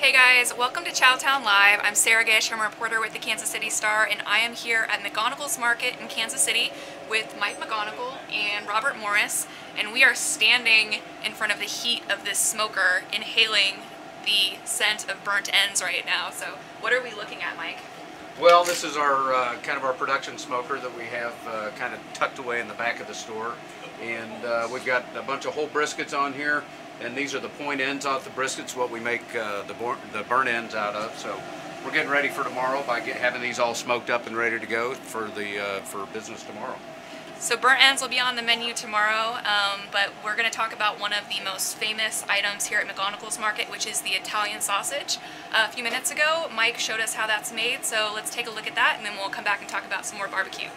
Hey guys, welcome to Chowtown Live. I'm Sarah Gish, I'm a reporter with the Kansas City Star, and I am here at McGonigles's Market in Kansas City with Mike McGonigle and Robert Morris, and we are standing in front of the heat of this smoker, inhaling the scent of burnt ends right now. So what are we looking at, Mike? Well, this is our kind of our production smoker that we have kind of tucked away in the back of the store, and we've got a bunch of whole briskets on here. And these are the point ends off the briskets, what we make the burnt ends out of. So we're getting ready for tomorrow by having these all smoked up and ready to go for business tomorrow. So burnt ends will be on the menu tomorrow, but we're going to talk about one of the most famous items here at McGonigles's Market, which is the Italian sausage. A few minutes ago, Mike showed us how that's made, so let's take a look at that, and then we'll come back and talk about some more barbecue.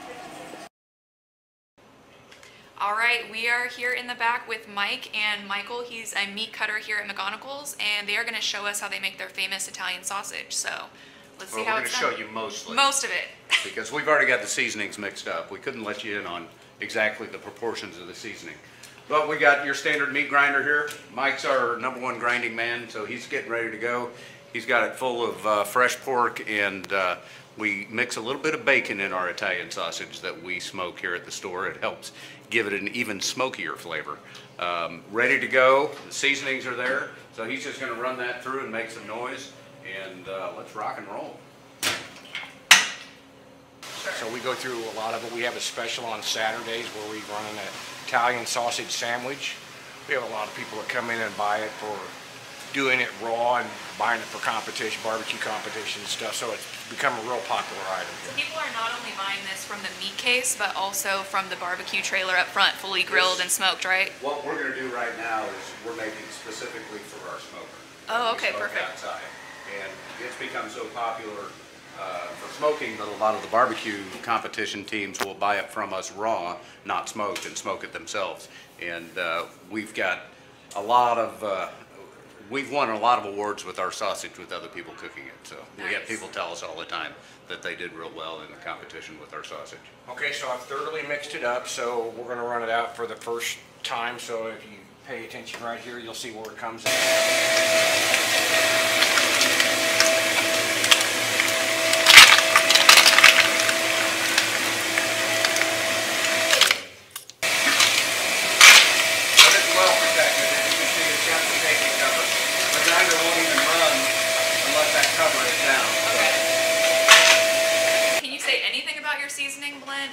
All right, we are here in the back with Mike and Michael. He's a meat cutter here at McGonigles's, and they are going to show us how they make their famous Italian sausage. So let's see how it's done. We're going to show you mostly. Most of it. Because we've already got the seasonings mixed up. We couldn't let you in on exactly the proportions of the seasoning. But we got your standard meat grinder here. Mike's our #1 grinding man, so he's getting ready to go. He's got it full of fresh pork, and we mix a little bit of bacon in our Italian sausage that we smoke here at the store. It helps give it an even smokier flavor. Ready to go. The seasonings are there. So he's just going to run that through and make some noise. And let's rock and roll. So we go through a lot of it. We have a special on Saturdays where we run an Italian sausage sandwich. We have a lot of people that come in and buy it for doing it raw and buying it for competition, barbecue competition and stuff, so it's become a real popular item here. So people are not only buying this from the meat case, but also from the barbecue trailer up front, fully grilled and smoked, right? What we're going to do right now is we're making specifically for our smoker. Oh, okay, perfect. Outside. And it's become so popular for smoking that a lot of the barbecue competition teams will buy it from us raw, not smoked, and smoke it themselves. And we've got a lot of we've won a lot of awards with our sausage with other people cooking it. So nice. We have people tell us all the time that they did real well in the competition with our sausage. Okay, so I've thoroughly mixed it up, so we're going to run it out for the first time. So if you pay attention right here, you'll see where it comes in.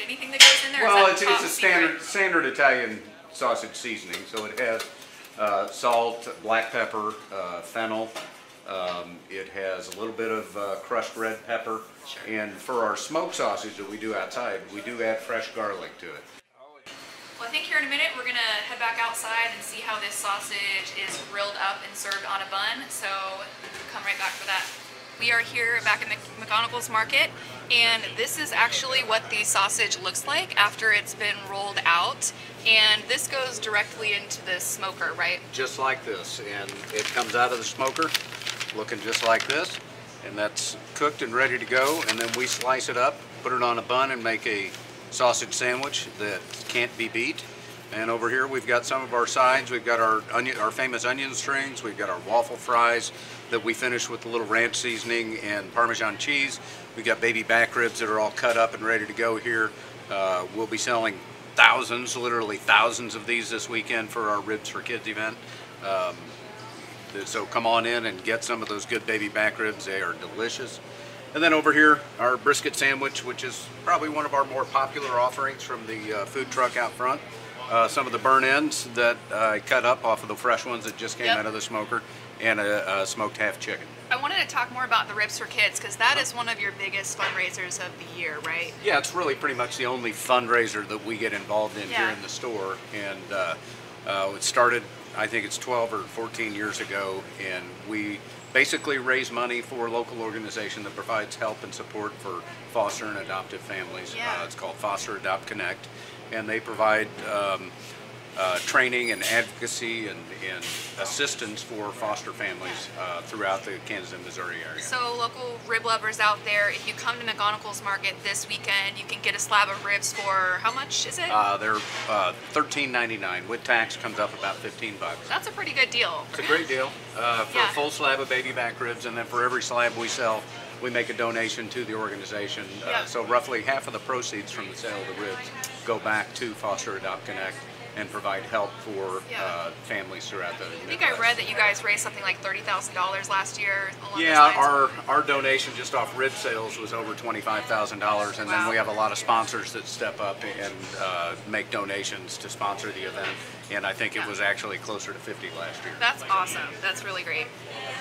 Anything that goes in there? Well, it's a standard Italian sausage seasoning. So it has salt, black pepper, fennel. It has a little bit of crushed red pepper. Sure. And for our smoked sausage that we do outside, we do add fresh garlic to it. Well, I think here in a minute we're going to head back outside and see how this sausage is grilled up and served on a bun. So come right back for that. We are here back in the McGonigles's Market, and this is actually what the sausage looks like after it's been rolled out. And this goes directly into the smoker, right? Just like this, and it comes out of the smoker looking just like this, and that's cooked and ready to go. And then we slice it up, put it on a bun, and make a sausage sandwich that can't be beat. And over here we've got some of our sides. We've got our famous onion strings. We've got our waffle fries that we finish with a little ranch seasoning and Parmesan cheese. We've got baby back ribs that are all cut up and ready to go here. We'll be selling thousands, literally thousands of these this weekend for our Ribs for Kids event. So come on in and get some of those good baby back ribs. They are delicious. And then over here, our brisket sandwich, which is probably one of our more popular offerings from the food truck out front. Some of the burnt ends that I cut up off of the fresh ones that just came out of the smoker, and a smoked half chicken. I wanted to talk more about the Ribs for Kids, because that is one of your biggest fundraisers of the year, right? Yeah, it's really pretty much the only fundraiser that we get involved in here in the store. And it started, I think it's 12 or 14 years ago, and we basically raise money for a local organization that provides help and support for foster and adoptive families. It's called Foster Adopt Connect, and they provide training and advocacy and assistance for foster families throughout the Kansas and Missouri area. So local rib lovers out there, if you come to McGonigles's Market this weekend, you can get a slab of ribs for, how much is it? They're $13.99. With tax comes up about 15 bucks. That's a pretty good deal. It's a great deal for a full slab of baby back ribs, and then for every slab we sell, we make a donation to the organization. So roughly half of the proceeds from the sale of the ribs go back to Foster Adopt Connect and provide help for families throughout the Midwest. I think I read that you guys raised something like $30,000 last year. Our donation just off rib sales was over $25,000, and then we have a lot of sponsors that step up and make donations to sponsor the event. And I think it was actually closer to 50 last year. That's awesome. That's really great.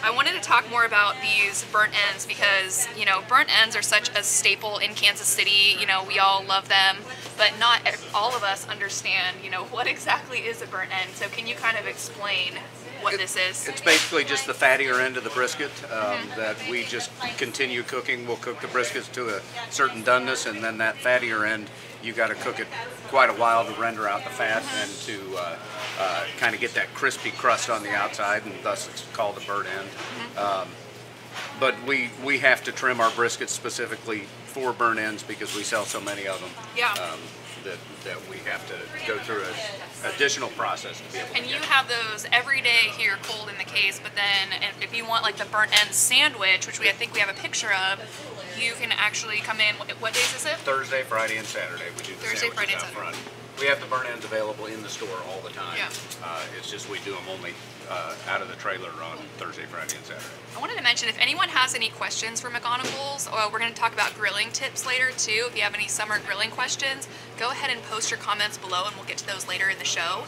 I wanted to talk more about these burnt ends because, you know, burnt ends are such a staple in Kansas City. You know, we all love them, but not all of us understand, you know, what exactly is a burnt end. So can you kind of explain what this is? It's basically just the fattier end of the brisket that we just continue cooking. We'll cook the briskets to a certain doneness, and then that fattier end, you got to cook it quite a while to render out the fat and to kind of get that crispy crust on the outside, and thus it's called a burnt end. But we have to trim our briskets specifically for burnt ends because we sell so many of them. That we have to go through an additional process to be able to And you get. have those every day here cold in the case, but then if you want like the burnt end sandwich, which I think we have a picture of, you can actually come in, what days is it? Thursday, Friday, and Saturday. We do the Thursday, sandwiches Friday, and out Saturday. front. We have the burnt ends available in the store all the time. It's just we do them only out of the trailer on Thursday, Friday, and Saturday. I wanted to mention, if anyone has any questions for McGonigles's, we're going to talk about grilling tips later too. If you have any summer grilling questions, go ahead and post your comments below and we'll get to those later in the show.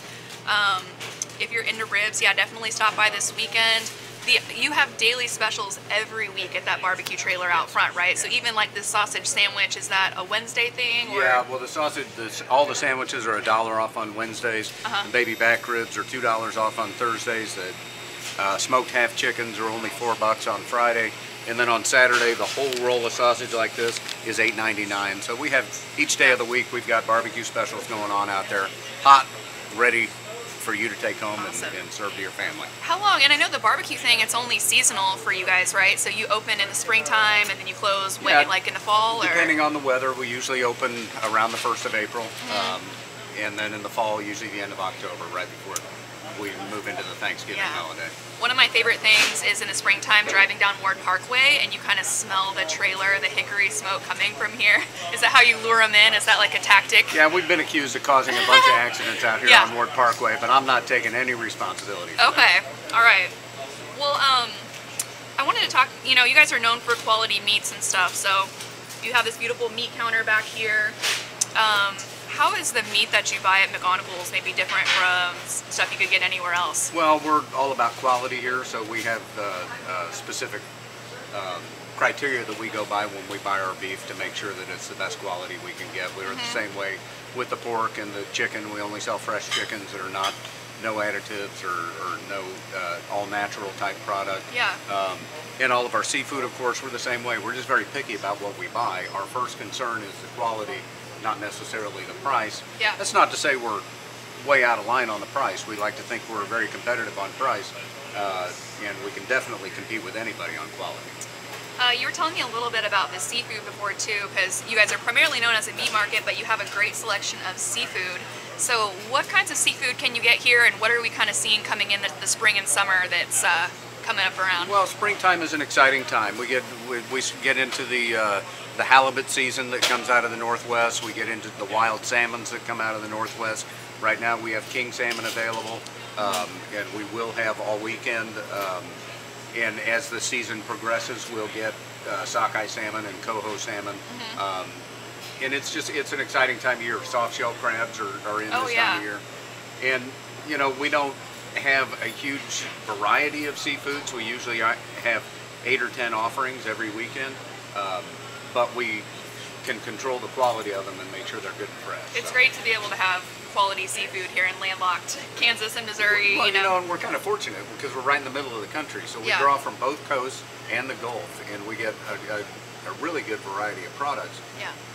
If you're into ribs, yeah, definitely stop by this weekend. You have daily specials every week at that barbecue trailer out front, right? So even like this sausage sandwich, is that a Wednesday thing? Or? Yeah, well the sausage, all the sandwiches are $1 off on Wednesdays. The baby back ribs are $2 off on Thursdays. The smoked half chickens are only $4 on Friday. And then on Saturday, the whole roll of sausage like this is $8.99. So we have, each day of the week, we've got barbecue specials going on out there. Hot, ready for you to take home and serve to your family. How long? And I know the barbecue thing, it's only seasonal for you guys, right? So you open in the springtime and then you close when, like in the fall? Depending on the weather, we usually open around the 1st of April. And then in the fall, usually the end of October, right before we move into the Thanksgiving holiday. One of my favorite things is in the springtime driving down Ward Parkway and you kind of smell the trailer, the hickory smoke coming from here. Is that how you lure them in? Is that like a tactic? Yeah, we've been accused of causing a bunch of accidents out here on Ward Parkway, but I'm not taking any responsibility for that. All right. Well, I wanted to talk, you know, you guys are known for quality meats and stuff, so you have this beautiful meat counter back here. How is the meat that you buy at McGonigles's maybe different from stuff you could get anywhere else? Well, we're all about quality here, so we have specific criteria that we go by when we buy our beef to make sure that it's the best quality we can get. We're the same way with the pork and the chicken. We only sell fresh chickens that are not no additives or no all natural type product. And all of our seafood, of course, we're the same way. We're just very picky about what we buy. Our first concern is the quality, not necessarily the price. That's not to say we're way out of line on the price. We like to think we're very competitive on price, and we can definitely compete with anybody on quality. You were telling me a little bit about the seafood before too, because you guys are primarily known as a meat market, but you have a great selection of seafood. So what kinds of seafood can you get here, and what are we kind of seeing coming in the spring and summer that's coming up around? Well, springtime is an exciting time. We get into the halibut season that comes out of the Northwest. We get into the wild salmons that come out of the Northwest. Right now we have king salmon available, and we will have all weekend. And as the season progresses, we'll get sockeye salmon and coho salmon. And it's an exciting time of year. Soft shell crabs are in this time of year. And, you know, we don't have a huge variety of seafoods. We usually have 8 or 10 offerings every weekend. But we can control the quality of them and make sure they're good and fresh. It's great to be able to have quality seafood here in landlocked Kansas and Missouri. Well, you know, and we're kind of fortunate because we're right in the middle of the country. So we draw from both coasts and the Gulf, and we get a really good variety of products.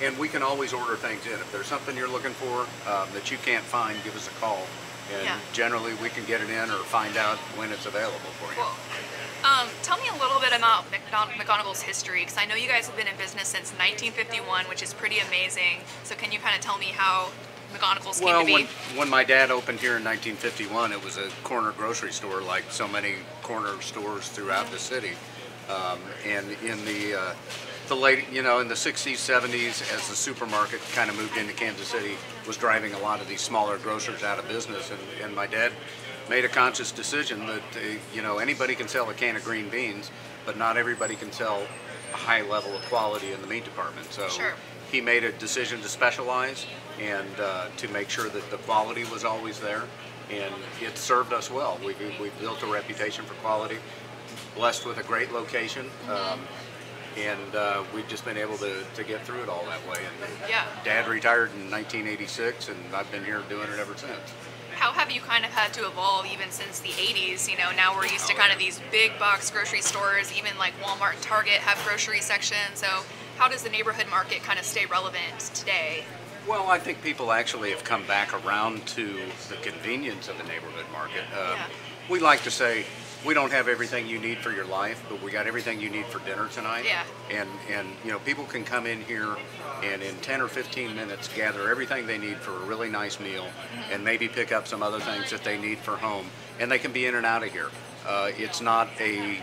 And we can always order things in. If there's something you're looking for that you can't find, give us a call. And Yeah. generally we can get it in or find out when it's available for you. Cool. Tell me a little bit about McGonigles's history, because I know you guys have been in business since 1951, which is pretty amazing. So can you kind of tell me how McGonigles's came to be? When my dad opened here in 1951, it was a corner grocery store like so many corner stores throughout the city. And in the late, in the 60s, 70s, as the supermarket kind of moved into Kansas City, was driving a lot of these smaller grocers out of business. And my dad made a conscious decision that, anybody can sell a can of green beans, but not everybody can sell a high level of quality in the meat department. So Sure. he made a decision to specialize and to make sure that the quality was always there. And it served us well. We've built a reputation for quality, blessed with a great location. And we've just been able to get through it all that way. And Yeah. Dad retired in 1986, and I've been here doing it ever since. How have you kind of had to evolve even since the 80s? Now we're used to kind of these big box grocery stores, even like Walmart and Target have grocery sections. So how does the neighborhood market kind of stay relevant today? Well, I think people actually have come back around to the convenience of the neighborhood market. We like to say, we don't have everything you need for your life, but we got everything you need for dinner tonight. Yeah. And people can come in here and in 10 or 15 minutes gather everything they need for a really nice meal, and maybe pick up some other things that they need for home, and they can be in and out of here. It's not a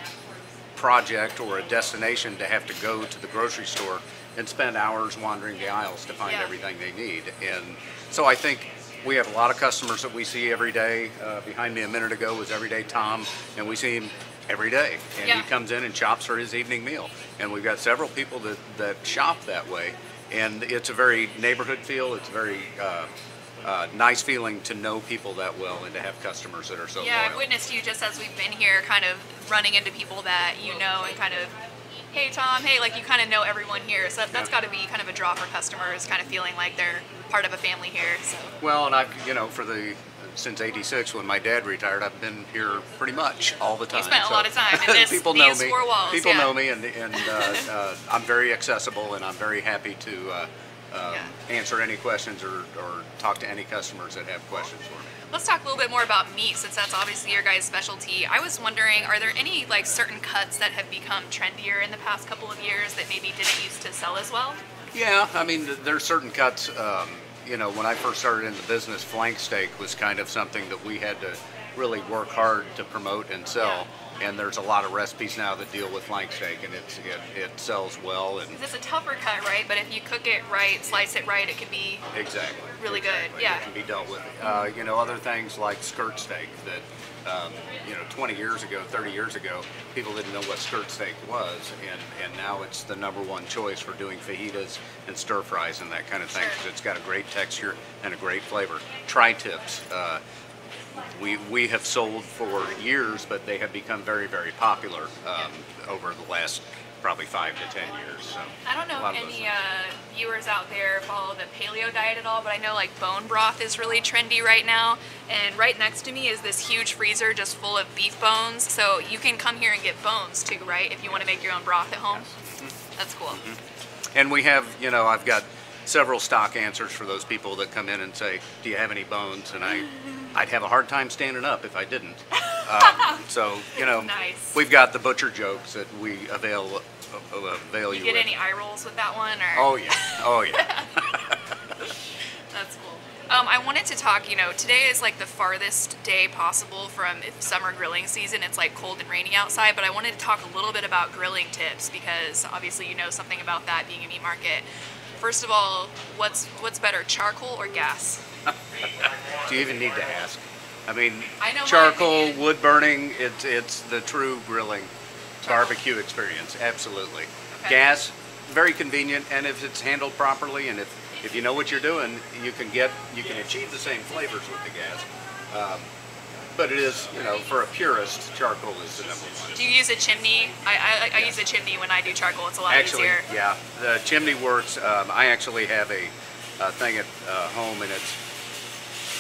project or a destination to have to go to the grocery store and spend hours wandering the aisles to find everything they need. And so I think we have a lot of customers that we see every day. Behind me a minute ago was Everyday Tom, and we see him every day. And he comes in and shops for his evening meal. And we've got several people that shop that way. And it's a very neighborhood feel. It's a very nice feeling to know people that well and to have customers that are so loyal. I've witnessed you just as we've been here kind of running into people that you know and kind of, hey Tom, hey, like you kind of know everyone here. So that's got to be kind of a draw for customers, kind of feeling like they're part of a family here. So. Well, and I've, since '86 when my dad retired, I've been here pretty much all the time. You spent a lot of time in this, people these know me. four walls. People know me, and I'm very accessible, and I'm very happy to answer any questions or talk to any customers that have questions for me. Let's talk a little bit more about meat, since that's obviously your guys' specialty. I was wondering, are there any like certain cuts that have become trendier in the past couple of years that maybe didn't used to sell as well? Yeah, I mean, there's certain cuts. When I first started in the business, flank steak was kind of something that we had to really work hard to promote and sell. And there's a lot of recipes now that deal with flank steak, and it sells well. And it's a tougher cut, right? But if you cook it right, slice it right, it can be really good. Yeah, it can be dealt with. Other things like skirt steak that 20 years ago, 30 years ago, people didn't know what skirt steak was, and now it's the #1 choice for doing fajitas and stir fries and that kind of thing, because it's got a great texture and a great flavor. Tri-tips. We have sold for years, but they have become very, very popular over the last probably 5 to 10 years. So I don't know if any viewers out there follow the paleo diet at all, but I know like bone broth is really trendy right now. And right next to me is this huge freezer just full of beef bones. So you can come here and get bones too, right? If you want to make your own broth at home. That's cool. And we have, I've got several stock answers for those people that come in and say, do you have any bones? And I'd have a hard time standing up if I didn't. Nice. We've got the butcher jokes that we avail you get with. any eye rolls with that one? Or? Oh yeah. That's cool. I wanted to talk, today is like the farthest day possible from summer grilling season. It's like cold and rainy outside, but I wanted to talk a little bit about grilling tips, because obviously you know something about that being a meat market. First of all, what's better, charcoal or gas? Do you even need to ask? I mean, I know charcoal, wood burning, it's the true grilling barbecue experience, absolutely. Okay. Gas, very convenient, and if it's handled properly, and if you know what you're doing, you can achieve the same flavors with the gas. But it is, for a purist, charcoal is the #1. Do you use a chimney? I use a chimney when I do charcoal. It's a lot easier. Yeah, the chimney works. I actually have a thing at home, and it's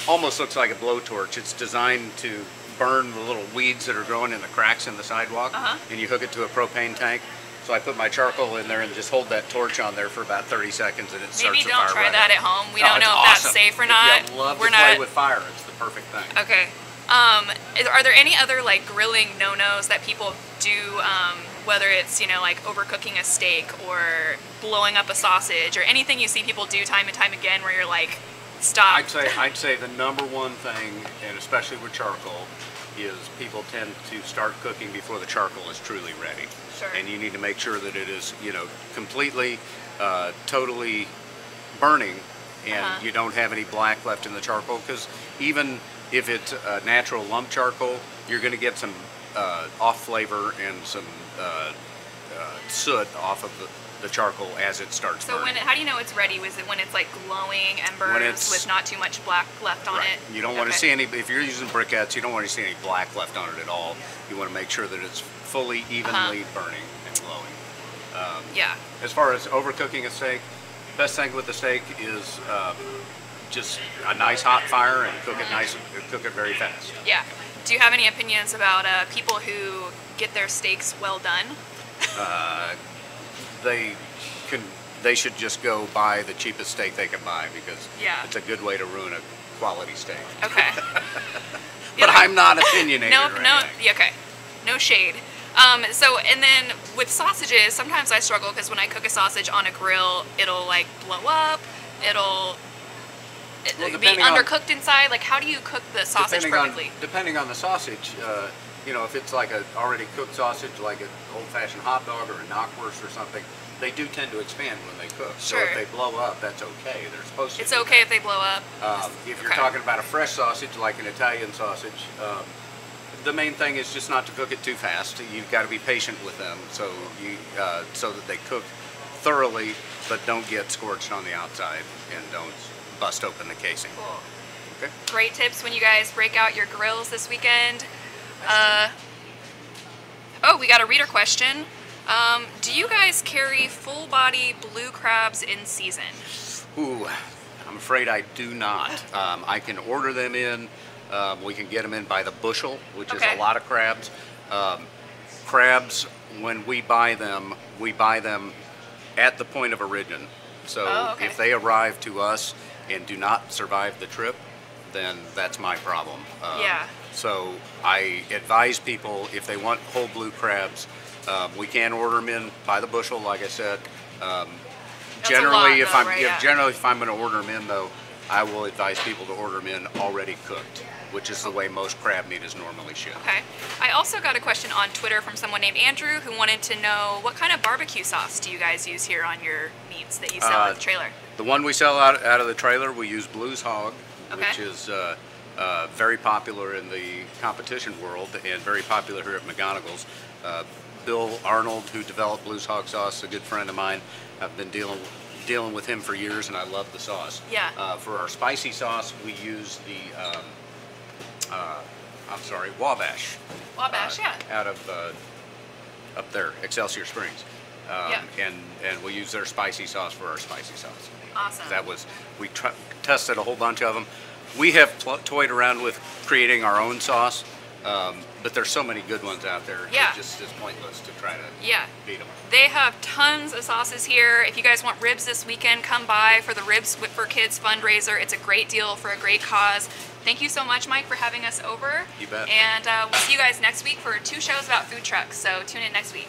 almost looks like a blowtorch. It's designed to burn the little weeds that are growing in the cracks in the sidewalk, and you hook it to a propane tank, So I put my charcoal in there and just hold that torch on there for about 30 seconds, and it starts Maybe the don't fire try right that up. at home. We Oh, don't it's know if that's awesome. safe or If not. you love We're to play not. with fire, it's the perfect thing. Okay. Are there any other like grilling no-nos that people do? Whether it's like overcooking a steak or blowing up a sausage or anything you see people do time and time again, where you're like, stop. I'd say the number one thing, and especially with charcoal, is people tend to start cooking before the charcoal is truly ready. Sure. And you need to make sure that it is, completely, totally burning, and you don't have any black left in the charcoal, because even if it's natural lump charcoal, you're going to get some off flavor and some soot off of the charcoal as it starts So burning. how do you know it's ready? Was it when it's like glowing embers with not too much black left on it? You don't want to see any, if you're using briquettes, you don't want to see any black left on it at all. You want to make sure that it's fully, evenly burning and glowing. Yeah. As far as overcooking a steak, best thing with the steak is just a nice hot fire and cook it very fast. Yeah. Do you have any opinions about people who get their steaks well done? They should just go buy the cheapest steak they can buy, because it's a good way to ruin a quality steak. Okay. But I'm not opinionated. Okay. No shade. And then with sausages, sometimes I struggle because when I cook a sausage on a grill, it'll like blow up. It'll be undercooked inside. Like, how do you cook the sausage perfectly? Depending on the sausage, if it's like a already cooked sausage, like an old-fashioned hot dog or a knockwurst or something, they do tend to expand when they cook. Sure. So if they blow up, that's okay. They're supposed to. It's okay if they blow up. If you're talking about a fresh sausage, like an Italian sausage, the main thing is just not to cook it too fast. You've got to be patient with them, so that they cook thoroughly, but don't get scorched on the outside and don't bust open the casing. Cool. Okay. Great tips when you guys break out your grills this weekend. We got a reader question. Do you guys carry full body blue crabs in season? Ooh, I'm afraid I do not. I can order them in. We can get them in by the bushel, which is a lot of crabs. Crabs, when we buy them at the point of origin. So if they arrive to us and do not survive the trip, then that's my problem. So I advise people, if they want whole blue crabs, we can order them in by the bushel, like I said. Generally, if I'm going to order them in, though, I will advise people to order them in already cooked, which is the way most crab meat is normally shipped. Okay. I also got a question on Twitter from someone named Andrew who wanted to know, what kind of barbecue sauce do you guys use here on your meats that you sell at the trailer? The one we sell out of the trailer, we use Blues Hog, which is very popular in the competition world and very popular here at McGonigles's. Bill Arnold, who developed Blues Hog sauce, a good friend of mine. I've been dealing with him for years, and I love the sauce. Yeah. For our spicy sauce, we use the Wabash. Wabash, Out of up there, Excelsior Springs. And we use their spicy sauce for our spicy sauce. Awesome. We tested a whole bunch of them. We have toyed around with creating our own sauce, but there's so many good ones out there. It just is pointless to try to beat them. They have tons of sauces here. If you guys want ribs this weekend, come by for the Ribs for Kids fundraiser. It's a great deal for a great cause. Thank you so much, Mike, for having us over. You bet. And we'll see you guys next week for 2 shows about food trucks, so tune in next week.